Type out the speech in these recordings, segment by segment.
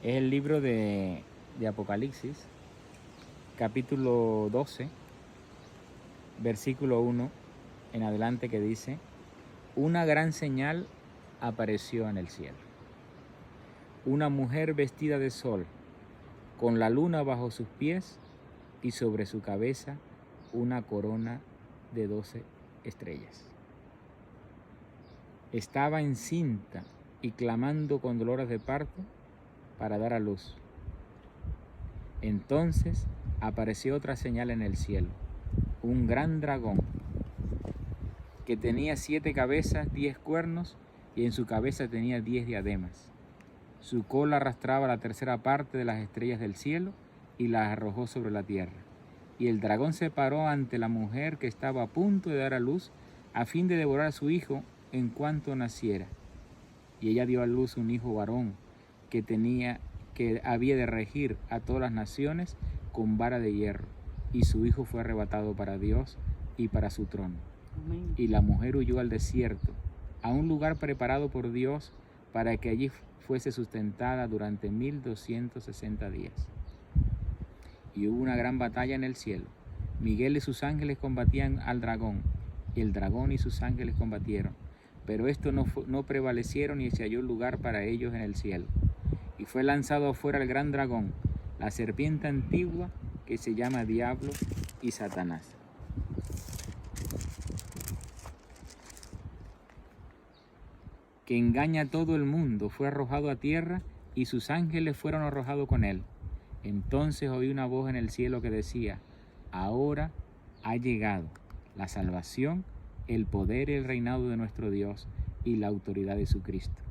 Es el libro de Apocalipsis, capítulo 12, versículo 1 en adelante, que dice: una gran señal apareció en el cielo. Una mujer vestida de sol, con la luna bajo sus pies y sobre su cabeza una corona de 12 estrellas. Estaba encinta y clamando con dolores de parto para dar a luz. Entonces apareció otra señal en el cielo, un gran dragón que tenía 7 cabezas, 10 cuernos, y en su cabeza tenía 10 diademas. Su cola arrastraba la tercera parte de las estrellas del cielo y las arrojó sobre la tierra. Y el dragón se paró ante la mujer que estaba a punto de dar a luz, a fin de devorar a su hijo en cuanto naciera. Y ella dio a luz un hijo varón que había de regir a todas las naciones con vara de hierro, y su hijo fue arrebatado para Dios y para su trono. Amén. Y la mujer huyó al desierto, a un lugar preparado por Dios para que allí fuese sustentada durante 1260 días. Y hubo una gran batalla en el cielo. Miguel y sus ángeles combatían al dragón, y el dragón y sus ángeles combatieron, pero estos no prevalecieron, y se halló lugar para ellos en el cielo. Y fue lanzado afuera el gran dragón, la serpiente antigua, que se llama Diablo y Satanás, que engaña a todo el mundo. Fue arrojado a tierra, y sus ángeles fueron arrojados con él. Entonces oí una voz en el cielo que decía: ahora ha llegado la salvación, el poder y el reinado de nuestro Dios y la autoridad de su Cristo.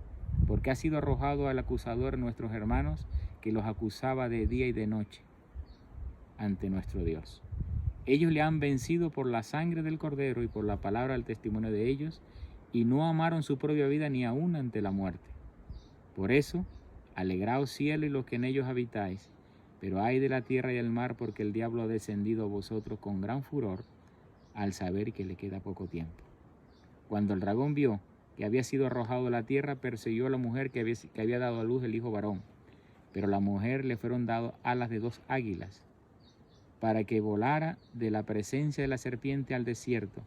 Porque ha sido arrojado al acusador nuestros hermanos, que los acusaba de día y de noche ante nuestro Dios. Ellos le han vencido por la sangre del Cordero y por la palabra del testimonio de ellos, y no amaron su propia vida ni aun ante la muerte. Por eso, alegraos cielo y los que en ellos habitáis, pero ay de la tierra y del mar, porque el diablo ha descendido a vosotros con gran furor, al saber que le queda poco tiempo. Cuando el dragón vio que había sido arrojado a la tierra, persiguió a la mujer que había dado a luz el hijo varón. Pero a la mujer le fueron dadas alas de 2 águilas, para que volara de la presencia de la serpiente al desierto,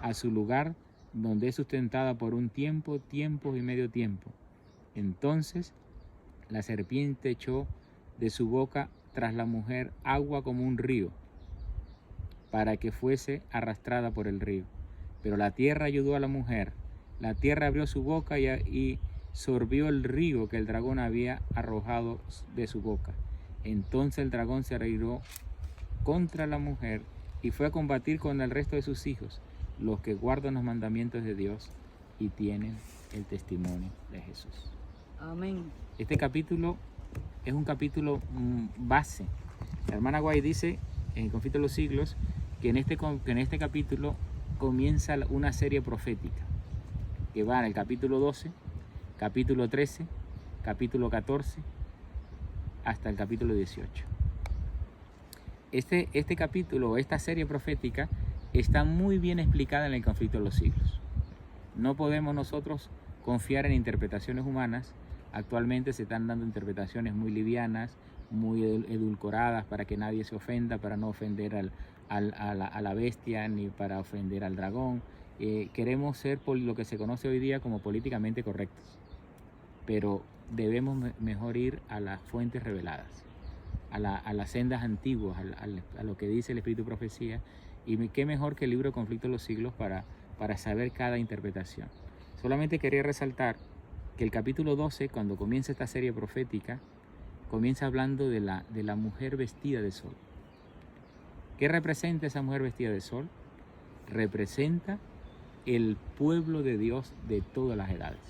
a su lugar donde es sustentada por un tiempo, tiempos y medio tiempo. Entonces la serpiente echó de su boca tras la mujer agua como un río, para que fuese arrastrada por el río. Pero la tierra ayudó a la mujer. La tierra abrió su boca y sorbió el río que el dragón había arrojado de su boca. Entonces el dragón se reiró contra la mujer y fue a combatir con el resto de sus hijos, los que guardan los mandamientos de Dios y tienen el testimonio de Jesús. Amén. Este capítulo es un capítulo base. La hermana Guay dice en el Conflicto de los Siglos que en este capítulo comienza una serie profética que va en el capítulo 12, capítulo 13, capítulo 14 hasta el capítulo 18. Este capítulo, esta serie profética, está muy bien explicada en el Conflicto de los Siglos. No podemos nosotros confiar en interpretaciones humanas. Actualmente se están dando interpretaciones muy livianas, muy edulcoradas, para que nadie se ofenda, para no ofender a la bestia ni para ofender al dragón. Queremos ser lo que se conoce hoy día como políticamente correctos, pero debemos mejor ir a las fuentes reveladas, a las sendas antiguas, a lo que dice el Espíritu de Profecía. Y qué mejor que el libro Conflicto de los Siglos para saber cada interpretación. Solamente quería resaltar que el capítulo 12, cuando comienza esta serie profética, comienza hablando de la mujer vestida de sol. ¿Qué representa esa mujer vestida de sol? Representa el pueblo de Dios de todas las edades.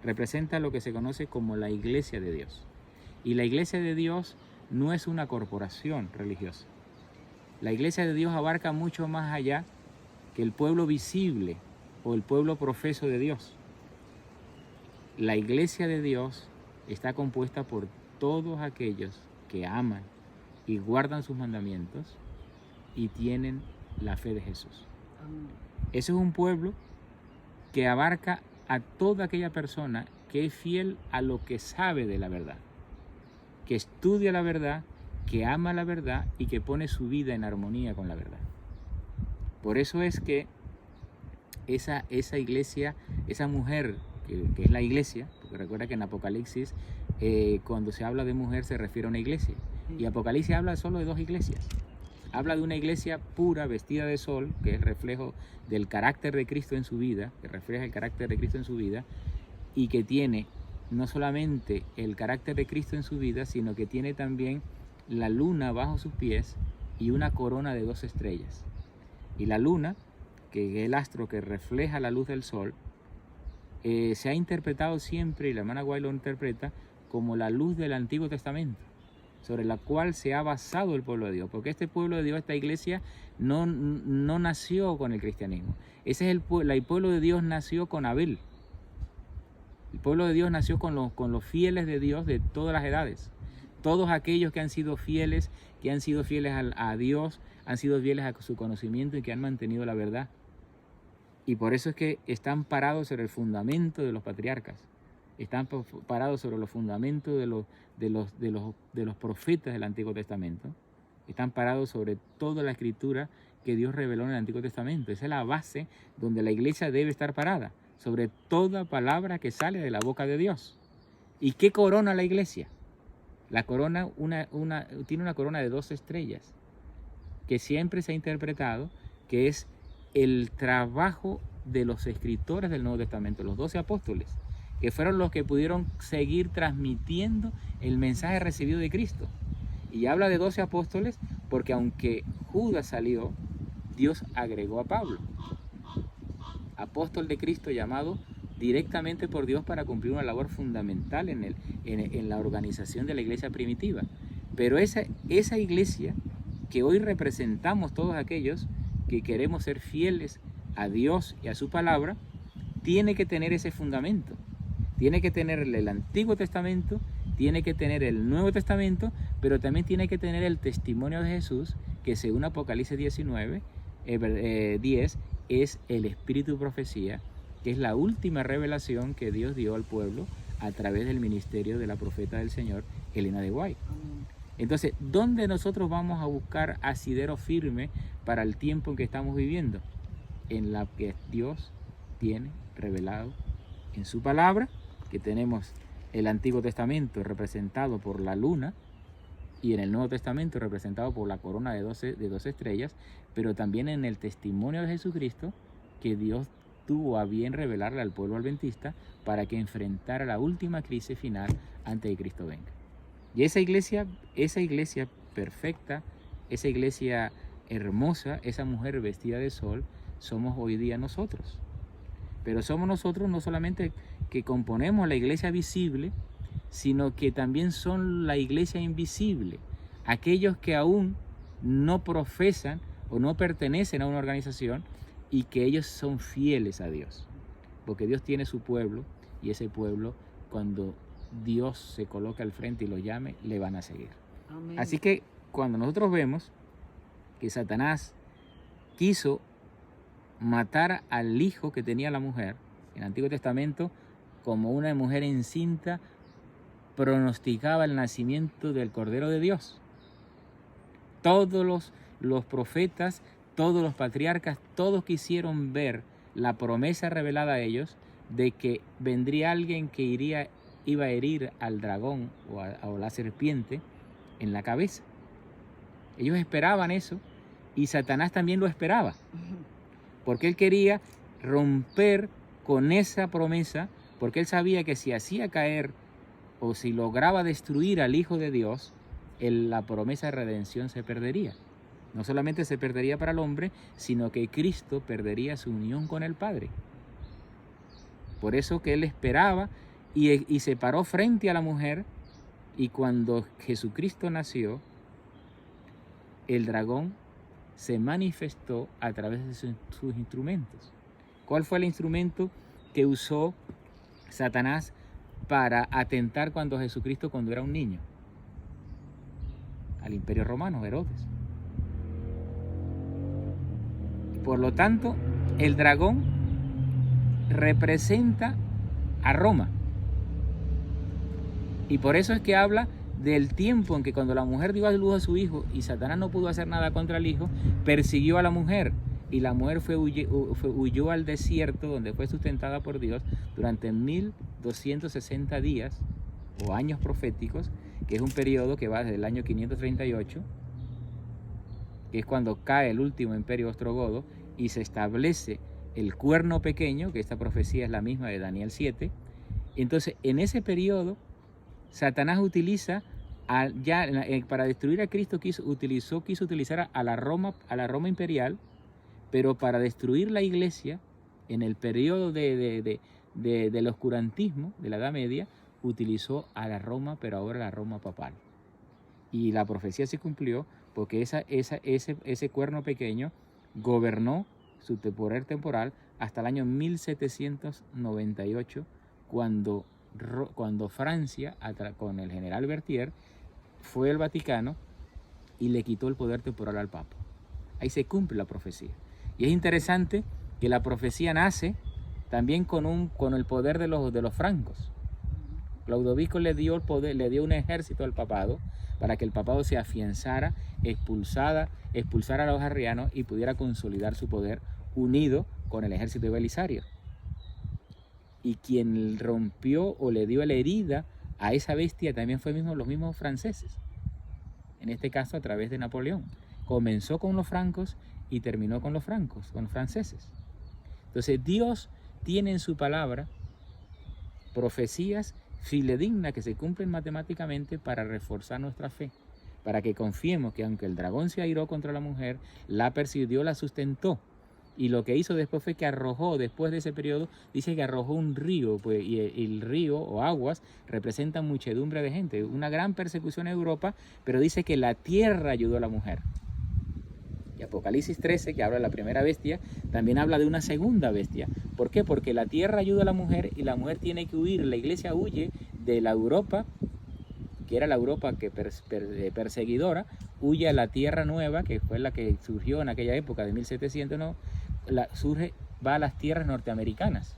Representa lo que se conoce como la iglesia de Dios. Y la iglesia de Dios no es una corporación religiosa. La iglesia de Dios abarca mucho más allá que el pueblo visible o el pueblo profeso de Dios. La iglesia de Dios está compuesta por todos aquellos que aman y guardan sus mandamientos y tienen la fe de Jesús. Ese es un pueblo que abarca a toda aquella persona que es fiel a lo que sabe de la verdad. que estudia la verdad, que ama la verdad y que pone su vida en armonía con la verdad. Por eso es que esa iglesia, esa mujer que es la iglesia, porque recuerda que en Apocalipsis cuando se habla de mujer se refiere a una iglesia, y Apocalipsis habla solo de 2 iglesias. Habla de una iglesia pura, vestida de sol, que es reflejo del carácter de Cristo en su vida, que refleja el carácter de Cristo en su vida, y que tiene no solamente el carácter de Cristo en su vida, sino que tiene también la luna bajo sus pies y una corona de 2 estrellas. Y la luna, que es el astro que refleja la luz del sol, se ha interpretado siempre, y la hermana White lo interpreta, como la luz del Antiguo Testamento, sobre la cual se ha basado el pueblo de Dios, porque este pueblo de Dios, esta iglesia, no nació con el cristianismo. Ese es el pueblo de Dios nació con Abel. El pueblo de Dios nació con los fieles de Dios de todas las edades. Todos aquellos que han sido fieles a Dios, han sido fieles a su conocimiento y que han mantenido la verdad. Y por eso es que están parados sobre el fundamento de los patriarcas. Están parados sobre los fundamentos de los profetas del Antiguo Testamento. Están parados sobre toda la escritura que Dios reveló en el Antiguo Testamento. Esa es la base donde la iglesia debe estar parada, sobre toda palabra que sale de la boca de Dios. ¿Y qué corona la iglesia? La corona tiene una corona de 2 estrellas, que siempre se ha interpretado que es el trabajo de los escritores del Nuevo Testamento, los 12 apóstoles, que fueron los que pudieron seguir transmitiendo el mensaje recibido de Cristo. Y habla de 12 apóstoles porque aunque Judas salió, Dios agregó a Pablo, apóstol de Cristo, llamado directamente por Dios para cumplir una labor fundamental en la organización de la iglesia primitiva. Pero esa iglesia que hoy representamos todos aquellos que queremos ser fieles a Dios y a su palabra, tiene que tener ese fundamento. Tiene que tener el Antiguo Testamento, tiene que tener el Nuevo Testamento, pero también tiene que tener el testimonio de Jesús, que según Apocalipsis 10 es el Espíritu de Profecía, que es la última revelación que Dios dio al pueblo a través del ministerio de la profeta del Señor, Elena de White. Entonces, ¿dónde nosotros vamos a buscar asidero firme para el tiempo en que estamos viviendo? En la que Dios tiene revelado en su palabra, que tenemos el Antiguo Testamento representado por la luna y en el Nuevo Testamento representado por la corona de 12 estrellas, pero también en el testimonio de Jesucristo que Dios tuvo a bien revelarle al pueblo adventista para que enfrentara la última crisis final antes de que Cristo venga. Y esa iglesia perfecta, esa iglesia hermosa, esa mujer vestida de sol, somos hoy día nosotros. Pero somos nosotros no solamente que componemos la iglesia visible, sino que también son la iglesia invisible. Aquellos que aún no profesan o no pertenecen a una organización y que ellos son fieles a Dios. Porque Dios tiene su pueblo y ese pueblo, cuando Dios se coloca al frente y lo llame, le van a seguir. Amén. Así que cuando nosotros vemos que Satanás quiso matar al hijo que tenía la mujer, en el Antiguo Testamento, como una mujer encinta pronosticaba el nacimiento del Cordero de Dios. Todos los profetas, todos los patriarcas, todos quisieron ver la promesa revelada a ellos de que vendría alguien que iba a herir al dragón o a la serpiente en la cabeza. Ellos esperaban eso y Satanás también lo esperaba, porque él quería romper con esa promesa, porque él sabía que si hacía caer o si lograba destruir al Hijo de Dios, la promesa de redención se perdería. No solamente se perdería para el hombre, sino que Cristo perdería su unión con el Padre. Por eso que él esperaba y se paró frente a la mujer, y cuando Jesucristo nació, el dragón se manifestó a través de sus instrumentos. ¿Cuál fue el instrumento que usó Satanás para atentar cuando era un niño? Al Imperio Romano, Herodes. Por lo tanto, el dragón representa a Roma. Y por eso es que habla del tiempo en que cuando la mujer dio a luz a su hijo y Satanás no pudo hacer nada contra el hijo, persiguió a la mujer. Y la mujer huyó al desierto, donde fue sustentada por Dios durante 1260 días o años proféticos, que es un periodo que va desde el año 538, que es cuando cae el último imperio ostrogodo y se establece el cuerno pequeño, que esta profecía es la misma de Daniel 7. Entonces, en ese periodo, Satanás utiliza, para destruir a Cristo, quiso utilizar a la Roma imperial, pero para destruir la iglesia, en el periodo del oscurantismo, de la Edad Media, utilizó a la Roma, pero ahora la Roma papal. Y la profecía se cumplió porque ese cuerno pequeño gobernó su poder temporal hasta el año 1798, cuando Francia, con el general Berthier, fue al Vaticano y le quitó el poder temporal al Papa. Ahí se cumple la profecía. Y es interesante que la profecía nace también con el poder de los francos. Clodovico le dio un ejército al papado para que el papado se afianzara, expulsara a los arrianos y pudiera consolidar su poder unido con el ejército de Belisario. Y quien rompió o le dio la herida a esa bestia también fue los mismos franceses. En este caso a través de Napoleón. Comenzó con los francos y terminó con los franceses. Entonces Dios tiene en su palabra profecías fidedignas que se cumplen matemáticamente para reforzar nuestra fe, para que confiemos que aunque el dragón se airó contra la mujer, la persiguió, la sustentó. Y lo que hizo después fue que arrojó, después de ese periodo, dice que arrojó un río, pues, y el río o aguas representan muchedumbre de gente, una gran persecución en Europa, pero dice que la tierra ayudó a la mujer. Y Apocalipsis 13, que habla de la primera bestia, también habla de una segunda bestia. ¿Por qué? Porque la tierra ayuda a la mujer y la mujer tiene que huir. La iglesia huye de la Europa, que era la Europa perseguidora, huye a la tierra nueva, que fue la que surgió en aquella época de 1700, ¿no? Va a las tierras norteamericanas,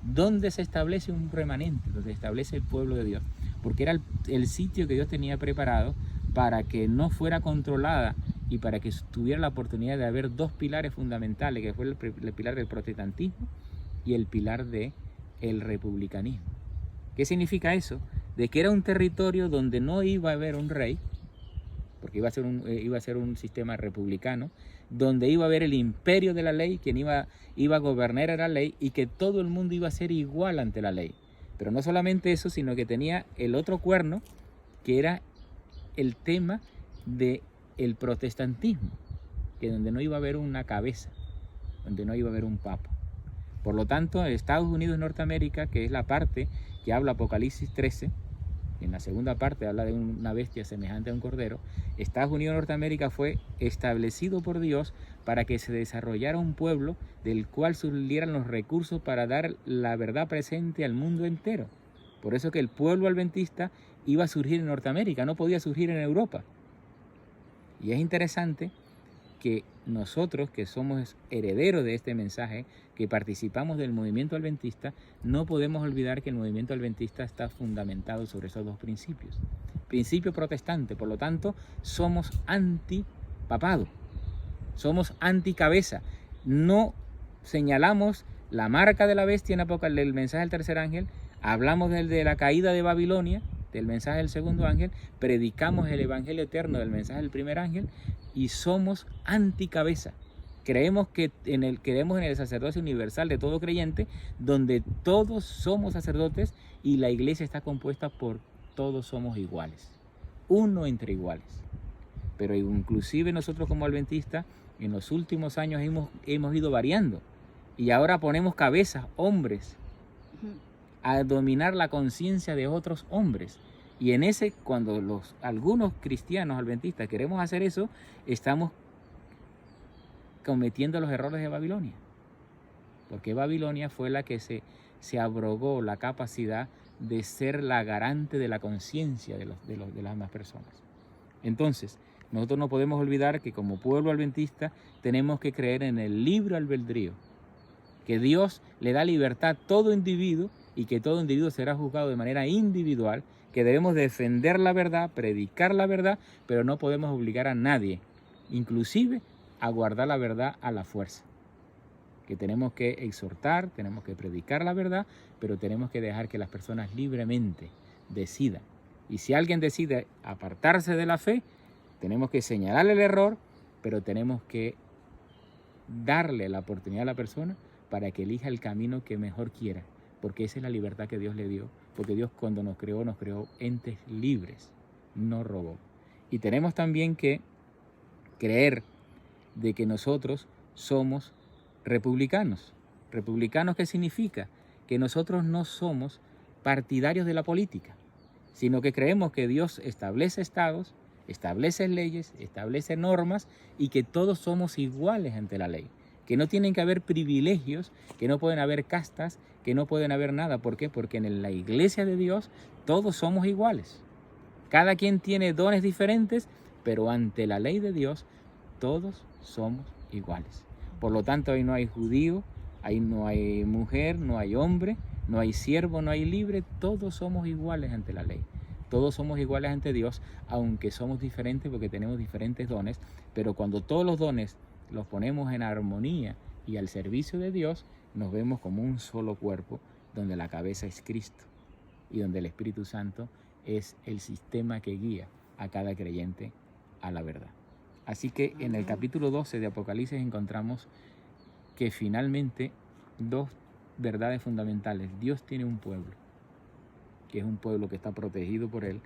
donde se establece un remanente, donde se establece el pueblo de Dios, porque era el sitio que Dios tenía preparado para que no fuera controlada y para que tuviera la oportunidad de haber dos pilares fundamentales, que fue el pilar del protestantismo y el pilar del republicanismo. ¿Qué significa eso? De que era un territorio donde no iba a haber un rey, porque iba a ser un sistema republicano, donde iba a haber el imperio de la ley, quien iba a gobernar era la ley, y que todo el mundo iba a ser igual ante la ley. Pero no solamente eso, sino que tenía el otro cuerno, que era el tema del protestantismo, que donde no iba a haber una cabeza, donde no iba a haber un papa. Por lo tanto, Estados Unidos y Norteamérica, que es la parte que habla Apocalipsis 13, en la segunda parte habla de una bestia semejante a un cordero. Estados Unidos y Norteamérica fue establecido por Dios para que se desarrollara un pueblo del cual surgieran los recursos para dar la verdad presente al mundo entero. Por eso que el pueblo adventista iba a surgir en Norteamérica, no podía surgir en Europa. Y es interesante que nosotros, que somos herederos de este mensaje, que participamos del movimiento adventista, no podemos olvidar que el movimiento adventista está fundamentado sobre esos dos principios. Principio protestante, por lo tanto, somos antipapado, somos anticabeza. No señalamos la marca de la bestia en el mensaje del tercer ángel, hablamos de la caída de Babilonia, del mensaje del segundo ángel, predicamos el evangelio eterno del mensaje del primer ángel y somos anticabeza. Creemos en el sacerdocio universal de todo creyente, donde todos somos sacerdotes y la iglesia está compuesta por todos somos iguales, uno entre iguales. Pero inclusive nosotros como adventistas en los últimos años hemos ido variando y ahora ponemos cabezas, hombres, a dominar la conciencia de otros hombres. Y cuando algunos cristianos adventistas queremos hacer eso, estamos cometiendo los errores de Babilonia. Porque Babilonia fue la que se abrogó la capacidad de ser la garante de la conciencia de las demás personas. Entonces, nosotros no podemos olvidar que como pueblo adventista tenemos que creer en el libre albedrío, que Dios le da libertad a todo individuo y que todo individuo será juzgado de manera individual, que debemos defender la verdad, predicar la verdad, pero no podemos obligar a nadie, inclusive a guardar la verdad a la fuerza. Que tenemos que exhortar, tenemos que predicar la verdad, pero tenemos que dejar que las personas libremente decidan. Y si alguien decide apartarse de la fe, tenemos que señalarle el error, pero tenemos que darle la oportunidad a la persona para que elija el camino que mejor quiera, porque esa es la libertad que Dios le dio, porque Dios cuando nos creó entes libres, no robots. Y tenemos también que creer de que nosotros somos republicanos. ¿Republicanos qué significa? Que nosotros no somos partidarios de la política, sino que creemos que Dios establece estados, establece leyes, establece normas y que todos somos iguales ante la ley. Que no tienen que haber privilegios, que no pueden haber castas, que no pueden haber nada. ¿Por qué? Porque en la iglesia de Dios todos somos iguales. Cada quien tiene dones diferentes, pero ante la ley de Dios todos somos iguales. Por lo tanto, ahí no hay judío, ahí no hay mujer, no hay hombre, no hay siervo, no hay libre, todos somos iguales ante la ley. Todos somos iguales ante Dios, aunque somos diferentes porque tenemos diferentes dones, pero cuando todos los dones los ponemos en armonía y al servicio de Dios, nos vemos como un solo cuerpo, donde la cabeza es Cristo y donde el Espíritu Santo es el sistema que guía a cada creyente a la verdad. Así que en el capítulo 12 de Apocalipsis encontramos que finalmente dos verdades fundamentales. Dios tiene un pueblo, que es un pueblo que está protegido por Él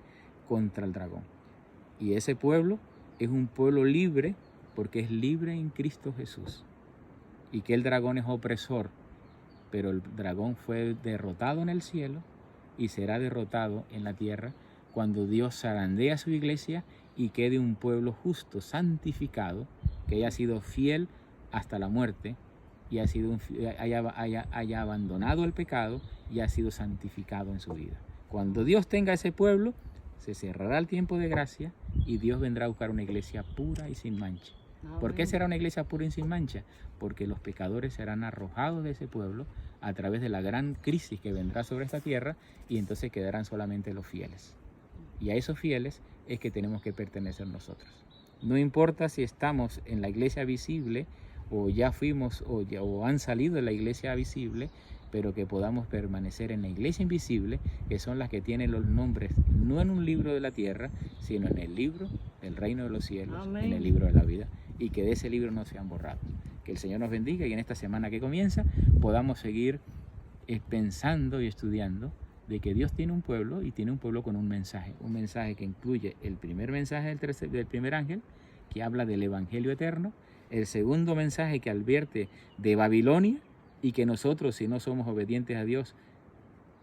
contra el dragón. Y ese pueblo es un pueblo libre porque es libre en Cristo Jesús. Y que el dragón es opresor, pero el dragón fue derrotado en el cielo y será derrotado en la tierra cuando Dios zarandea a su iglesia y quede un pueblo justo, santificado, que haya sido fiel hasta la muerte y haya abandonado el pecado y ha sido santificado en su vida. Cuando Dios tenga ese pueblo, se cerrará el tiempo de gracia y Dios vendrá a buscar una iglesia pura y sin mancha. ¿Por qué será una iglesia pura y sin mancha? Porque los pecadores serán arrojados de ese pueblo a través de la gran crisis que vendrá sobre esta tierra y entonces quedarán solamente los fieles. Y a esos fieles es que tenemos que pertenecer nosotros. No importa si estamos en la iglesia visible o ya fuimos o han salido de la iglesia visible, pero que podamos permanecer en la iglesia invisible, que son las que tienen los nombres no en un libro de la tierra, sino en el libro del reino de los cielos, Amén. En el libro de la vida, y que de ese libro no sean borrados. Que el Señor nos bendiga y en esta semana que comienza podamos seguir pensando y estudiando de que Dios tiene un pueblo y tiene un pueblo con un mensaje que incluye el primer mensaje del primer ángel, que habla del evangelio eterno, el segundo mensaje que advierte de Babilonia y que nosotros, si no somos obedientes a Dios,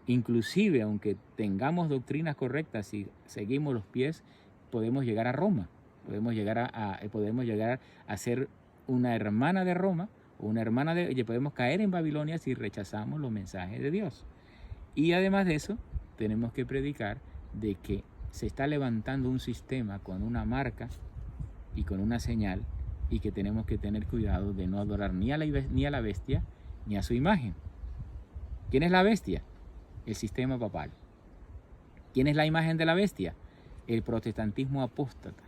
inclusive aunque tengamos doctrinas correctas y seguimos los pies, podemos llegar a Roma, podemos llegar a ser una hermana de Roma o una hermana y podemos caer en Babilonia si rechazamos los mensajes de Dios. Y además de eso, tenemos que predicar de que se está levantando un sistema con una marca y con una señal y que tenemos que tener cuidado de no adorar ni a la bestia ni a su imagen. ¿Quién es la bestia? El sistema papal. ¿Quién es la imagen de la bestia? El protestantismo apóstata,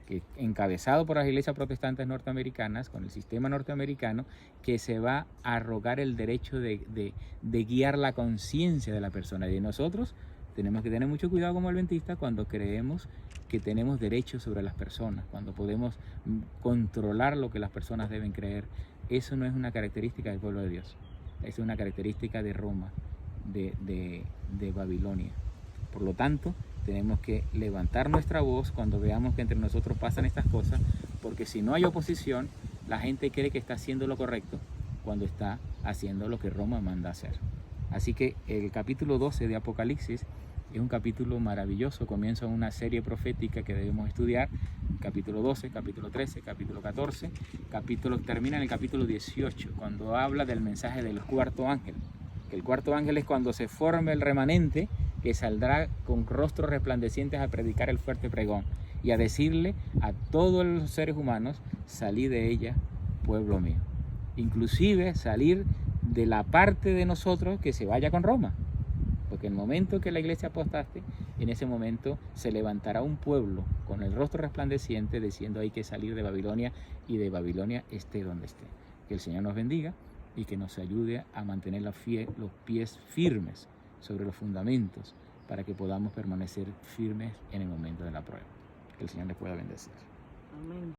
que encabezado por las iglesias protestantes norteamericanas, con el sistema norteamericano, que se va a arrogar el derecho de guiar la conciencia de la persona. Y nosotros tenemos que tener mucho cuidado como adventistas cuando creemos que tenemos derechos sobre las personas, cuando podemos controlar lo que las personas deben creer. Eso no es una característica del pueblo de Dios, es una característica de Roma, de Babilonia. Por lo tanto, tenemos que levantar nuestra voz cuando veamos que entre nosotros pasan estas cosas, porque si no hay oposición, la gente cree que está haciendo lo correcto cuando está haciendo lo que Roma manda hacer. Así que el capítulo 12 de Apocalipsis es un capítulo maravilloso, comienza una serie profética que debemos estudiar, capítulo 12, capítulo 13, capítulo 14, termina en el capítulo 18, cuando habla del mensaje del cuarto ángel. Que el cuarto ángel es cuando se forme el remanente que saldrá con rostros resplandecientes a predicar el fuerte pregón y a decirle a todos los seres humanos, salid de ella, pueblo mío. Inclusive salir de la parte de nosotros que se vaya con Roma. Porque en el momento que la iglesia apostaste, en ese momento se levantará un pueblo con el rostro resplandeciente diciendo hay que salir de Babilonia y de Babilonia esté donde esté. Que el Señor nos bendiga y que nos ayude a mantener los pies firmes sobre los fundamentos para que podamos permanecer firmes en el momento de la prueba. Que el Señor les pueda bendecir. Amén.